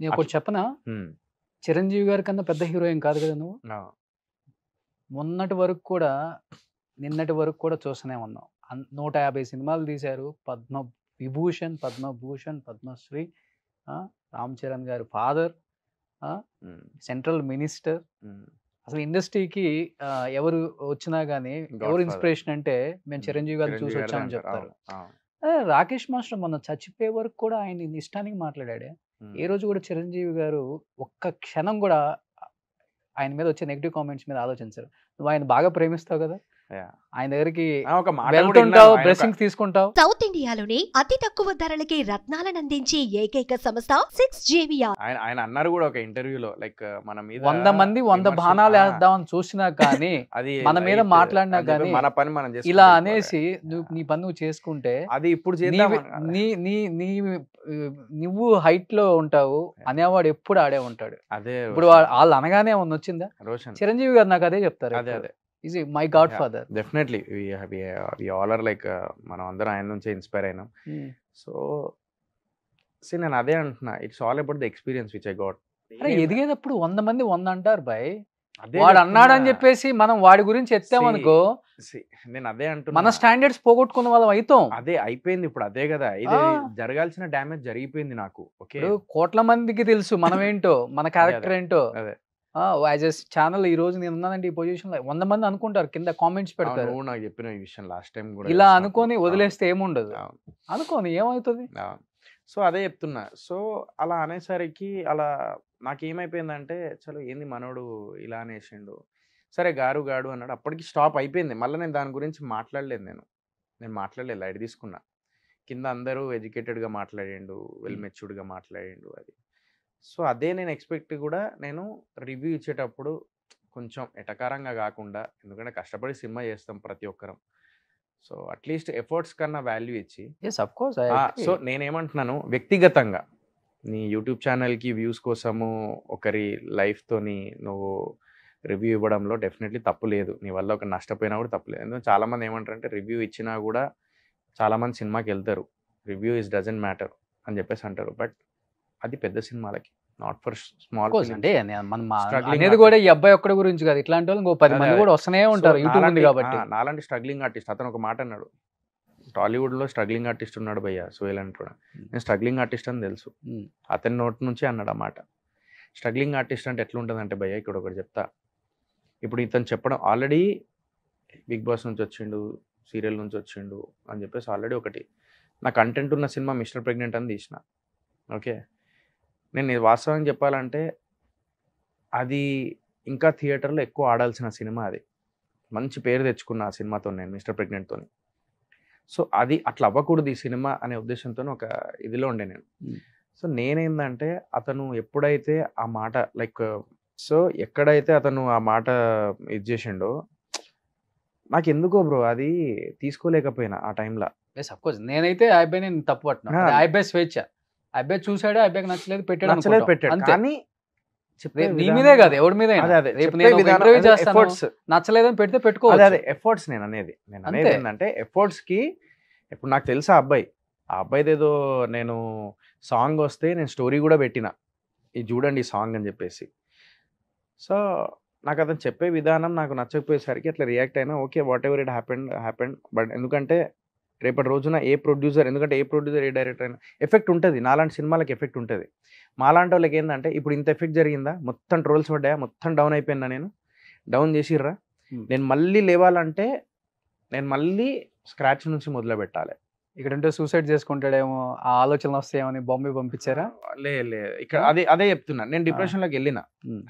నేను ఒకటి చెప్పనా? చిరంజీవి గారి కన్నా పెద్ద హీరో ఏం కాదు కదా నువ్వు. మొన్నటి వరకు కూడా నిన్నటి వరకు కూడా చూస్తూనే ఉన్నాం. 150 సినిమాలు తీశారు. విభూషణ్, పద్మభూషణ్, పద్మశ్రీ, రామ్ చరణ్ గారి ఫాదర్, సెంట్రల్ మినిస్టర్. అసలు ఇండస్ట్రీకి ఎవరు వచ్చినా కానీ ఎవరు ఇన్స్పిరేషన్ అంటే మేము చిరంజీవి గారిని చూసి వచ్చామని చెప్తారు. రాకేష్ మాస్టర్ మొన్న చచ్చిపోయే వరకు కూడా ఆయన ఇష్టానికి మాట్లాడాడే. ఏ రోజు కూడా చిరంజీవి గారు ఒక్క క్షణం కూడా ఆయన మీద వచ్చే నెగిటివ్ కామెంట్స్ మీద ఆలోచించారు. నువ్వు ఆయన బాగా ప్రేమిస్తావు కదా, ఆయన దగ్గరికి వెళ్తుంటావు, బ్లెస్సింగ్స్ తీసుకుంటావు. సౌత్ ఇండియాలోని అతి తక్కువ ధరలకి రత్నాలను అందించే ఏకైక సంస్థ 6JVR. ఆయన అన్నారు కూడా ఒక ఇంటర్వ్యూలో, లైక్ మన మీద 100 మంది 100 బాణాలు వేద్దామని చూసినా కానీ అది మన మీద మాట్లాడినా కానీ మన పని మనం ఇలా అనేసి నీ పని నువ్వు చేసుకుంటే అది ఇప్పుడు నువ్వు హైట్ లో ఉంటావు అనేవాడు ఎప్పుడు ఆడే ఉంటాడు. అదే ఇప్పుడు వాళ్ళు అనగానే ఏమన్నా వచ్చిందా? చిరంజీవి గారు నాకు అదే చెప్తారు. అదే is my godfather. Definitely we all are like మనం అందరం ఆయన నుంచే ఇన్స్పైర్ అయినాం. సో నేను అదే అంటున్నా, it's all about the experience which I got. ఎదిగేటప్పుడు 100 మంది 100 అంటారు బాయ్. వాడు అన్నాడని చెప్పేసి మనం వాడి గురించి ఎత్తామనుకో, నేను అదే అంటున్నా, మన స్టాండర్డ్స్ పోగొట్టుకున్న వాళ్ళం అవుతాం. అదే అయిపోయింది ఇప్పుడు. అదే కదా, ఇది జరగాల్సిన డ్యామేజ్ జరిగిపోయింది నాకు. ఓకే, కోట్ల మందికి తెలుసు మనం ఏంటో, మన క్యారెక్టర్ ఏంటో. యాజ్ ఎ ఛానల్ ఈ రోజు నేను ఉన్నానంటే ఈ పొజిషన్ లో 100 మంది అనుకుంటారు, కింద కామెంట్స్ పెడతారు. నాకు చెప్పిన ఈ విషయం లాస్ట్ టైం కూడా ఇలా అనుకొని వదిలేస్తే ఏముండదు, అనుకోని ఏమవుతుంది. సో అదే చెప్తున్నా. సో అలా అనేసరికి అలా నాకేమైపోయిందంటే, చలో ఏంది మనోడు ఇలా అనేసిండు, సరే గారు గాడు అన్నాడు, అప్పటికి స్టాప్ అయిపోయింది. మళ్ళీ నేను దాని గురించి మాట్లాడలేదు, నేను మాట్లాడలేదు, లైట్ తీసుకున్నా. కింద అందరూ ఎడ్యుకేటెడ్గా మాట్లాడిండు, వెల్ మెచ్యూర్డ్గా మాట్లాడిండు అది. సో అదే నేను ఎక్స్పెక్ట్ కూడా నేను రివ్యూ ఇచ్చేటప్పుడు కొంచెం ఎటకారంగా కాకుండా, ఎందుకంటే కష్టపడి సినిమా చేస్తాం ప్రతి ఒక్కరం, సో అట్లీస్ట్ ఎఫర్ట్స్ కన్నా వాల్యూ ఇచ్చి. సో నేనేమంటున్నాను, వ్యక్తిగతంగా నీ యూట్యూబ్ ఛానల్కి వ్యూస్ కోసము ఒకరి లైఫ్తోని నువ్వు రివ్యూ ఇవ్వడంలో డెఫినెట్లీ తప్పు లేదు. నీ వల్ల ఒక నష్టపోయినా కూడా తప్పు లేదు. ఎందుకంటే చాలామంది ఏమంటారంటే, రివ్యూ ఇచ్చినా కూడా చాలామంది సినిమాకి వెళ్తారు, రివ్యూ ఇస్ డజంట్ మ్యాటర్ అని చెప్పేసి అంటారు. బట్ అది పెద్ద సినిమాలకి, నాట్ ఫర్ స్మాల్. అంటే అనేది కూడా ఈ అబ్బాయి ఒక్కడి గురించి కాదు, ఇట్లాంటి వాళ్ళు ఇంకో 10 మంది కూడా వస్తూనే ఉంటారు యూట్యూబ్ ఉంది కాబట్టి. నాలాంటి స్ట్రగ్లింగ్ ఆర్టిస్ట్, అతను ఒక మాట అన్నాడు, టాలీవుడ్లో స్ట్రగ్లింగ్ ఆర్టిస్ట్ ఉన్నాడు భయ్య సోహెల్ అంటాడు. నేను స్ట్రగ్లింగ్ ఆర్టిస్ట్ అని తెలుసు, అతని నోటి నుంచి అన్నాడు ఆ మాట. స్ట్రగ్లింగ్ ఆర్టిస్ట్ అంటే ఎట్లుంటుందంటే భయ్య, ఇక్కడ ఒకటి చెప్తా. ఇప్పుడు ఇతను చెప్పడం, ఆల్రెడీ బిగ్ బాస్ నుంచి వచ్చిండు, సీరియల్ నుంచి వచ్చిండు అని చెప్పేసి ఆల్రెడీ ఒకటి నా కంటెంట్ ఉన్న సినిమా మిస్టర్ ప్రెగ్నెంట్ అని తీసిన. ఓకే, నేను వాస్తవంగా చెప్పాలంటే అది ఇంకా థియేటర్లో ఎక్కువ ఆడాల్సిన సినిమా. అది మంచి పేరు తెచ్చుకున్న ఆ సినిమాతో, నేను మిస్టర్ ప్రెగ్నెంట్తో. సో అది అట్లా అవ్వకూడదు ఈ సినిమా అనే ఉద్దేశంతో ఒక ఇదిలో ఉండే నేను. సో నేనేందంటే, అతను ఎప్పుడైతే ఆ మాట లైక్, సో ఎక్కడైతే అతను ఆ మాట ఇది చేసిండో, నాకు ఎందుకో బ్రో అది తీసుకోలేకపోయినా ఆ టైంలో. నేనైతే ఆ అబ్బాయి నేను తప్పు పట్టినా, ఆ అబ్బాయి స్వేచ్ఛ, ఆ అబ్బాయి చూసాడు, ఆ అబ్బాయికి నచ్చలేదు పెట్టాడు. కానీ నీ మీదే కాదు, ఎవరి మీద నచ్చలేదని పెడితే పెట్టుకోవాలి. అదే ఎఫర్ట్స్ నేను అనేది ఏంటంటే, ఎఫర్ట్స్కి ఇప్పుడు నాకు తెలుసా ఆ అబ్బాయిది ఏదో నేను సాంగ్ వస్తే నేను స్టోరీ కూడా పెట్టిన, ఇది చూడండి ఈ సాంగ్ అని చెప్పేసి. సో నాకు అతను చెప్పే విధానం నాకు నచ్చకపోయేసరికి అట్లా రియాక్ట్ అయినా. Okay, what ever it happened. But ఎందుకంటే రేపటి రోజున ఏ ప్రొడ్యూసర్ ఏ డైరెక్టర్ అయినా ఎఫెక్ట్ ఉంటుంది, నాలాంటి సినిమాలకు ఎఫెక్ట్ ఉంటుంది. మాలాంటి వాళ్ళకి ఏంటంటే, ఇప్పుడు ఇంత ఎఫెక్ట్ జరిగిందా, మొత్తం ట్రోల్స్ పడ్డాయా, మొత్తం డౌన్ అయిపోయినా, నేను డౌన్ చేసిర్రా, నేను మళ్ళీ లేవాలంటే నేను మళ్ళీ స్క్రాచ్ నుంచి మొదలు పెట్టాలి. ఇక్కడంటే సూసైడ్ చేసుకుంటాడేమో ఆ ఆలోచనలు వస్తాయేమని బాంబే పంపించారా? లే ఇక్కడ అదే చెప్తున్నా. నేను డిప్రెషన్లోకి వెళ్ళిన,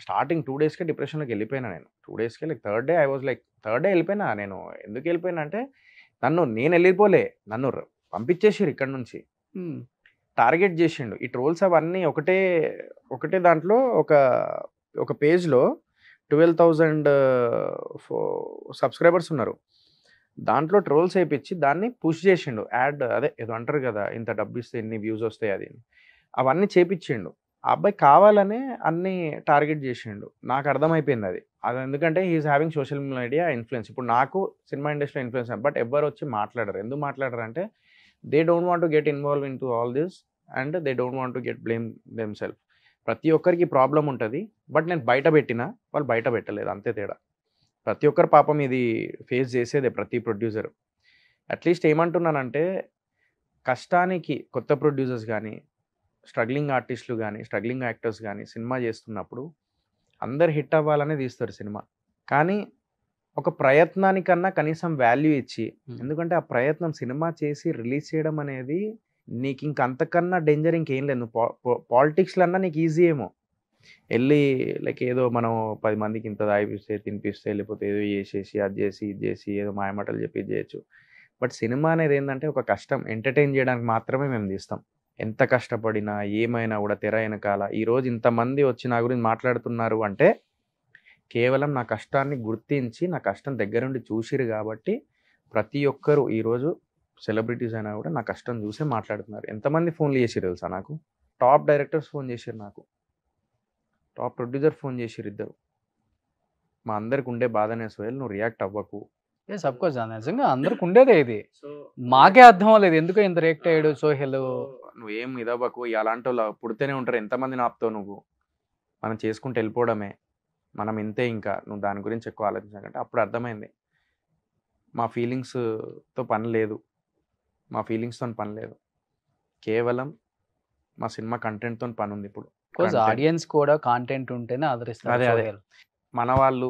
స్టార్టింగ్ 2 daysకే డిప్రెషన్లోకి వెళ్ళిపోయినా. నేను 2 daysకే లైక్ థర్డ్ డే వెళ్ళిపోయినా. నేను ఎందుకు వెళ్ళిపోయినా అంటే, నేను వెళ్ళిపోలే, నన్ను పంపించేసారు ఇక్కడ నుంచి, టార్గెట్ చేసిండు. ఈ ట్రోల్స్ అవన్నీ ఒకటే దాంట్లో ఒక పేజ్లో 12,000 సబ్స్క్రైబర్స్ ఉన్నారు. దాంట్లో ట్రోల్స్ వేయించి దాన్ని పుష్ చేసిండు. యాడ్ అదే ఏదో అంటారు కదా, ఇంత డబ్బు ఇస్తే ఎన్ని వ్యూస్ వస్తాయి, అది అవన్నీ చేపించిండు. ఆ అబ్బాయి కావాలనే అన్ని టార్గెట్ చేసిండు. నాకు అర్థమైపోయింది అది ఎందుకంటే he is having social media influence. ఇప్పుడు నాకు సినిమా ఇండస్ట్రీలో ఇన్ఫ్లుయెన్స్, బట్ ఎవరు వచ్చి మాట్లాడరు. ఎందుకు మాట్లాడరు అంటే, they don't want to get involve in to all this and they don't want to get blame them self. ప్రతి ఒక్కరికి ప్రాబ్లం ఉంటుంది. బట్ నేను బయట పెట్టినా వాళ్ళు బయట పెట్టలేదు, అంతే తేడా. ప్రతి ఒక్కరు పాపం ఇది ఫేస్ చేసేదే ప్రతి ప్రొడ్యూసర్. అట్లీస్ట్ ఏమంటున్నానంటే కష్టానికి కొత్త ప్రొడ్యూసర్స్ కానీ, స్ట్రగ్లింగ్ ఆర్టిస్టులు కానీ, స్ట్రగ్లింగ్ యాక్టర్స్ కానీ సినిమా చేస్తున్నప్పుడు అందరు హిట్ అవ్వాలనే తీస్తారు సినిమా. కానీ ఒక ప్రయత్నానికన్నా కనీసం వాల్యూ ఇచ్చి, ఎందుకంటే ఆ ప్రయత్నం సినిమా చేసి రిలీజ్ చేయడం అనేది నీకు ఇంక అంతకన్నా డేంజర్ ఇంకేం లేదు. పాలిటిక్స్లో అన్నా నీకు ఈజీ ఏమో, వెళ్ళి లైక్ ఏదో మనం 10 మందికి ఇంత తాగిపిస్తే తినిపిస్తే లేకపోతే ఏదో చేసేసి అది చేసి ఇది చేసి ఏదో మాయమాటలు చెప్పి ఇది చేయొచ్చు. బట్ సినిమా అనేది ఏంటంటే ఒక కష్టం, ఎంటర్టైన్ చేయడానికి మాత్రమే మేము తీస్తాం. ఎంత కష్టపడినా ఏమైనా కూడా తెర వెనకాల ఈరోజు ఇంతమంది వచ్చి నా గురించి మాట్లాడుతున్నారు అంటే కేవలం నా కష్టాన్ని గుర్తించి నా కష్టం దగ్గరుండి చూసిరు కాబట్టి ప్రతి ఒక్కరు ఈరోజు సెలబ్రిటీస్ అయినా కూడా నా కష్టం చూసే మాట్లాడుతున్నారు. ఎంతమంది ఫోన్లు చేసిరు తెలుసా నాకు? టాప్ డైరెక్టర్స్ ఫోన్ చేసిరు నాకు, టాప్ ప్రొడ్యూసర్ ఫోన్ చేసిరు ఇద్దరు. మా అందరికి ఉండే బాధనే సోహెల్, నువ్వు రియాక్ట్ అవ్వకు. ఎస్ అఫ్ కోర్స్, నిజంగా అందరికి ఉండేదే ఇది. మాకే అర్థం అవ్వలేదు ఎందుకు ఇంత రియాక్ట్ అయ్యాడు సోహెల్. నువ్వేం ఇదవ్వకు, అలాంటి వాళ్ళు పుడితేనే ఉంటారు, ఎంతమందిని ఆపుతావు నువ్వు? మనం చేసుకుంటూ వెళ్ళిపోవడమే, మనం ఇంతే, ఇంకా నువ్వు దాని గురించి ఎక్కువ ఆలోచించాలంటే. అప్పుడు అర్థమైంది మా ఫీలింగ్స్తో పని లేదు, మా ఫీలింగ్స్తో పని లేదు, కేవలం మా సినిమా కంటెంట్తో పని ఉంది. ఇప్పుడు ఆడియన్స్ కూడా కాంటెంట్ ఉంటేనే ఆదరిస్తారు. అదే అదే మన వాళ్ళు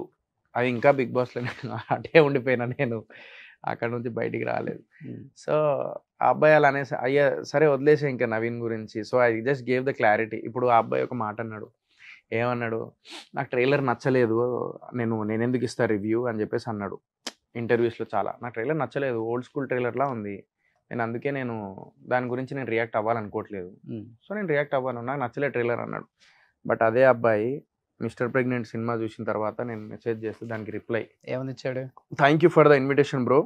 అది ఇంకా బిగ్ బాస్లో అటే ఉండిపోయినా, నేను అక్కడ నుంచి బయటికి రాలేదు. సో ఆ అబ్బాయి అలా అనేసి అయ్యా సరే వదిలేసే ఇంకా నవీన్ గురించి. So I just gave the clarity. ఇప్పుడు ఆ అబ్బాయి ఒక మాట అన్నాడు, ఏమన్నాడు, నాకు ట్రైలర్ నచ్చలేదు, నేను ఎందుకు ఇస్తా రివ్యూ అని చెప్పేసి అన్నాడు ఇంటర్వ్యూస్లో. చాలా నాకు ట్రైలర్ నచ్చలేదు, ఓల్డ్ స్కూల్ ట్రైలర్లా ఉంది, అందుకే నేను దాని గురించి నేను రియాక్ట్ అవ్వాలనుకోవట్లేదు, సో నేను రియాక్ట్ అవ్వను, నాకు నచ్చలేదు ట్రైలర్ అన్నాడు. బట్ అదే అబ్బాయి మిస్టర్ ప్రెగ్నెంట్ సినిమా చూసిన తర్వాత నేను మెసేజ్ చేస్తే దానికి రిప్లై ఏమని ఇచ్చాడు? Thank you for the invitation bro,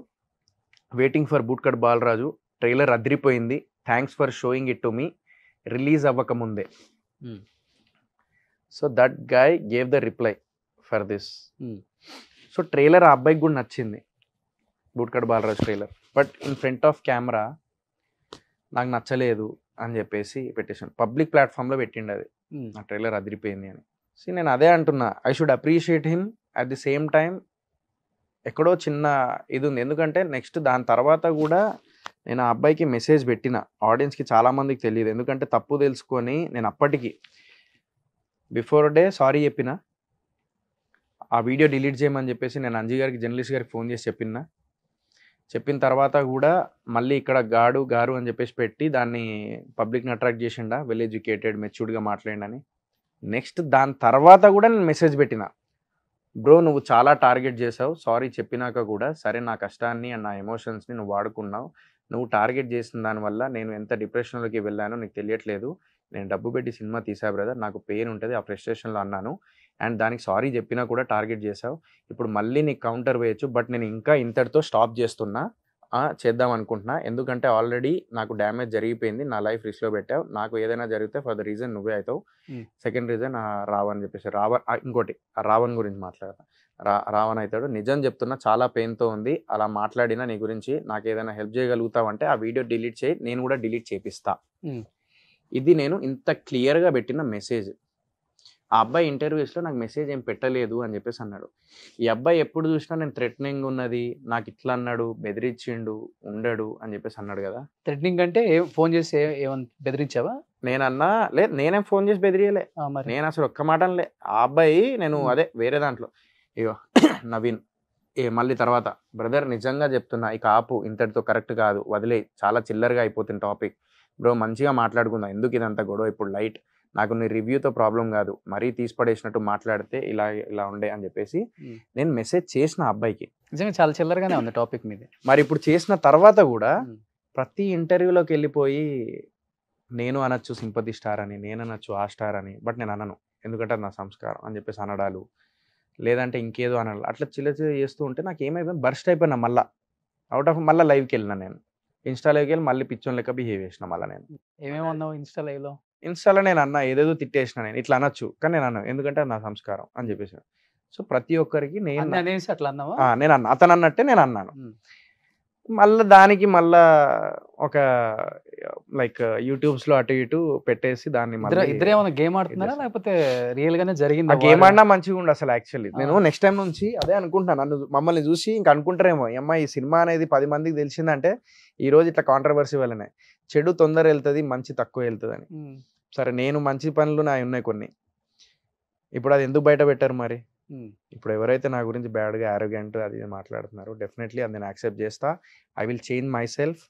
waiting for bootcut Balaraju, trailer అదిరిపోయింది, thanks for showing it to me, release అవ్వకముందే. So that guy gave the reply for this. So trailer ఆ అబ్బాయికి కూడా నచ్చింది, bootcut Balaraju trailer. But in front of camera నాకు నచ్చలేదు అని చెప్పేసి పెట్టేసాను. పబ్లిక్ ప్లాట్ఫామ్లో పెట్టిండు అది, నా ట్రైలర్ అదిరిపోయింది అని. సో నేను అదే అంటున్నా, I should appreciate him. At the same time ఎక్కడో చిన్న ఇది ఉంది, ఎందుకంటే నెక్స్ట్ దాని తర్వాత కూడా నేను ఆ అబ్బాయికి మెసేజ్ పెట్టిన, ఆడియన్స్కి చాలామందికి తెలియదు, ఎందుకంటే తప్పు తెలుసుకొని నేను అప్పటికి బిఫోర్ డే సారీ చెప్పిన, ఆ వీడియో డిలీట్ చేయమని చెప్పేసి నేను అంజీ గారికి, జర్నలిస్ట్ గారికి ఫోన్ చేసి చెప్పిన తర్వాత కూడా మళ్ళీ ఇక్కడ గారు అని చెప్పేసి పెట్టి దాన్ని పబ్లిక్ని అట్రాక్ట్ చేసిండా, వెల్ ఎడ్యుకేటెడ్ మెచ్యూర్డ్గా మాట్లాడండి. నెక్స్ట్ దాని తర్వాత కూడా నేను మెసేజ్ పెట్టిన, బ్రో నువ్వు చాలా టార్గెట్ చేసావు, సారీ చెప్పినాక కూడా సరే నా కష్టాన్ని అండ్ నా ఎమోషన్స్ని నువ్వు వాడుకున్నావు, నువ్వు టార్గెట్ చేసిన దానివల్ల నేను ఎంత డిప్రెషన్లోకి వెళ్ళానో నీకు తెలియట్లేదు, నేను డబ్బు పెట్టి సినిమా తీసా బ్రదర్, నాకు పెయిన్ ఉంటుంది, ఆ ఫ్రస్ట్రేషన్లో అన్నాను, అండ్ దానికి సారీ చెప్పినా కూడా టార్గెట్ చేసావు, ఇప్పుడు మళ్ళీ నీకు కౌంటర్ వేయచ్చు, బట్ నేను ఇంకా ఇంతటితో స్టాప్ చేద్దాం అనుకుంటున్నా, ఎందుకంటే ఆల్రెడీ నాకు డ్యామేజ్ జరిగిపోయింది, నా లైఫ్ రిస్క్లో పెట్టావు, నాకు ఏదైనా జరిగితే ఫర్ ద రీజన్ నువ్వే అవుతావు. సెకండ్ రీజన్ రావణ్ చెప్పేసి ఇంకోటి రావణ్ గురించి మాట్లాడతా, రావణ్ అవుతాడు, నిజం చెప్తున్నా చాలా పెయిన్తో ఉంది, అలా మాట్లాడినా నీ గురించి నాకు ఏదైనా హెల్ప్ చేయగలుగుతావు అంటే ఆ వీడియో డిలీట్ చేయి, నేను కూడా డిలీట్ చేపిస్తా. ఇది నేను ఇంత క్లియర్గా పెట్టిన మెసేజ్. ఆ అబ్బాయి ఇంటర్వ్యూస్లో నాకు మెసేజ్ ఏం పెట్టలేదు అని చెప్పేసి అన్నాడు. ఈ అబ్బాయి ఎప్పుడు చూసినా నేను థ్రెటనింగ్ ఉన్నది, నాకు ఇట్లా అన్నాడు, బెదిరించిండు, ఉండడు అని చెప్పేసి అన్నాడు కదా. థ్రెటనింగ్ అంటే ఫోన్ చేసి ఏమన్నా బెదిరించావా? నేనన్నా లేదు, నేనేం ఫోన్ చేసి బెదిరియలే, నేను అసలు ఒక్క మాట అనలే. ఆ అబ్బాయి నేను అదే వేరే దాంట్లో ఇగో నవీన్ మళ్ళీ తర్వాత బ్రదర్ నిజంగా చెప్తున్నా, ఇక ఆపు, ఇంతటితో కరెక్ట్ కాదు, వదిలే, చాలా చిల్లరగా అయిపోతుంది టాపిక్ బ్రో, మంచిగా మాట్లాడుకుందాం, ఎందుకు ఇదంతా గొడవ ఇప్పుడు, లైట్, నాకు నీ రివ్యూతో ప్రాబ్లం కాదు, మరీ తీసిపడేసినట్టు మాట్లాడితే ఇలా ఉండే అని చెప్పేసి నేను మెసేజ్ చేసిన అబ్బాయికి. నిజంగా చాలా చిల్లరగానే ఉంది టాపిక్ మీద. మరి ఇప్పుడు చేసిన తర్వాత కూడా ప్రతి ఇంటర్వ్యూలోకి వెళ్ళిపోయి నేను అనొచ్చు సింపతి స్టార్ అని, నేను అనొచ్చు ఆ స్టార్ అని, బట్ నేను అనను, ఎందుకంటే అది నా సంస్కారం అని చెప్పేసి అనడాలు, లేదంటే ఇంకేదో అనాలి, అట్లా చేస్తూ ఉంటే నాకు ఏమైపోయింది, బర్స్ట్ అయిపోయినా, మళ్ళీ లైవ్కి వెళ్ళినా, నేను ఇన్స్టాలోకి వెళ్ళి మళ్ళీ పిచ్చోన్ లెక్క బిహేవ్ చేసిన. మళ్ళీ నేను ఏమేమన్నావు ఇన్స్టాలో నేను అన్నా, ఏదేదో తిట్టేసిన, నేను ఇట్లా అనొచ్చు కానీ నేను అన్నాను, ఎందుకంటే అది నా సంస్కారం అని చెప్పేసి. సో ప్రతి ఒక్కరికి నేను అన్నా, అతను అన్నట్టే నేను అన్నాను. మళ్ళీ దానికి మళ్ళా ఒక లైక్ యూట్యూబ్స్ లో అటు ఇటు పెట్టేసి దాన్ని మళ్ళీ ఇద్దరేమైనా గేమ్ ఆడుతున్నారా చేస్తాం. లేకపోతే రియల్ గానే ఆ జరిగింది గేమ్ ఆడినా మంచిగా ఉండు అసలు. యాక్చువల్లీ ఆ. నేను నెక్స్ట్ టైం నుంచి అదే అనుకుంటున్నాను. నన్ను మమ్మల్ని చూసి ఇంకా అనుకుంటారేమో, అమ్మ ఈ సినిమా అనేది 10 మందికి తెలిసిందంటే ఈ రోజు ఇట్లా కాంట్రవర్సీ వల్లనే. చెడు తొందర వెళ్తుంది, మంచి తక్కువ వెళ్తుంది అని. సరే నేను మంచి పనులు నా ఉన్నాయి కొన్ని, ఇప్పుడు అది ఎందుకు బయట పెట్టారు మరి? ఇప్పుడు ఎవరైతే నా గురించి బ్యాడ్గా యారోగెంట్ అది ఇది మాట్లాడుతున్నారో డెఫినెట్లీ అది నేను యాక్సెప్ట్ చేస్తా. I will change my self,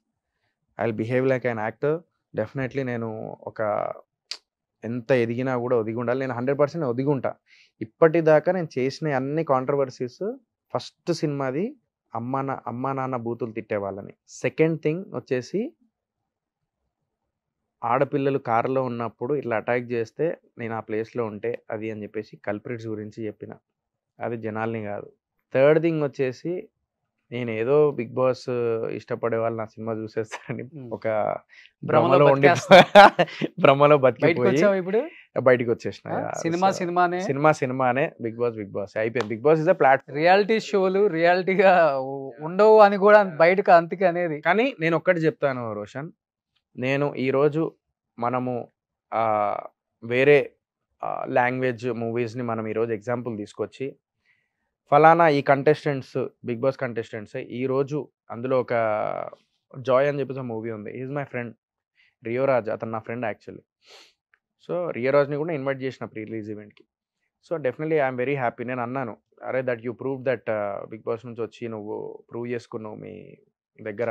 I will behave like an actor. Definitely నేను ఒక ఎంత ఎదిగినా కూడా ఒదిగి ఉండాలి. నేను 100% ఒదిగి ఉంటా. ఇప్పటిదాకా నేను చేసిన అన్ని కాంట్రవర్సీస్, ఫస్ట్ సినిమాది అమ్మ నాన్న బూతులు తిట్టే వాళ్ళని. సెకండ్ థింగ్ వచ్చేసి ఆడపిల్లలు కారులో ఉన్నప్పుడు ఇట్లా అటాక్ చేస్తే నేను ఆ ప్లేస్లో ఉంటే అది అని చెప్పేసి కల్ప్రిట్స్ గురించి చెప్పిన, అది జనాల్ని కాదు. థర్డ్ థింగ్ వచ్చేసి నేను ఏదో బిగ్ బాస్ ఇష్టపడే వాళ్ళు నా సినిమా చూసేస్తారని ఒక భ్రమలో ఉండి భ్రమలో బయటకు బతికిపోయి వచ్చావు ఇప్పుడు బయటికి వచ్చేసిన. సినిమానే, బిగ్ బాస్ అయిపోయింది. Bigg Boss is a platform. Reality షోలు రియాలిటీగా ఉండవు అని కూడా బయటకు అంతకి అనేది. కానీ నేను ఒక్కటి చెప్తాను రోషన్, నేను ఈరోజు మనము వేరే లాంగ్వేజ్ మూవీస్ని మనం ఈరోజు ఎగ్జాంపుల్ తీసుకొచ్చి ఫలానా ఈ కంటెస్టెంట్స్, బిగ్ బాస్ కంటెస్టెంట్స్ ఈరోజు అందులో ఒక జాయ్ అని చెప్పేసి మూవీ ఉంది. ఈజ్ మై ఫ్రెండ్ రియోరాజ్, అతను నా ఫ్రెండ్ యాక్చువల్లీ. సో రియోరాజ్ని కూడా ఇన్వైట్ చేసిన ప్రీ రిలీజ్ ఈవెంట్కి. So definitely I'm very happy. నేను అన్నాను, అరే that you prove that Bigg Boss నుంచి వచ్చి నువ్వు ప్రూవ్ చేసుకున్నావు మీ దగ్గర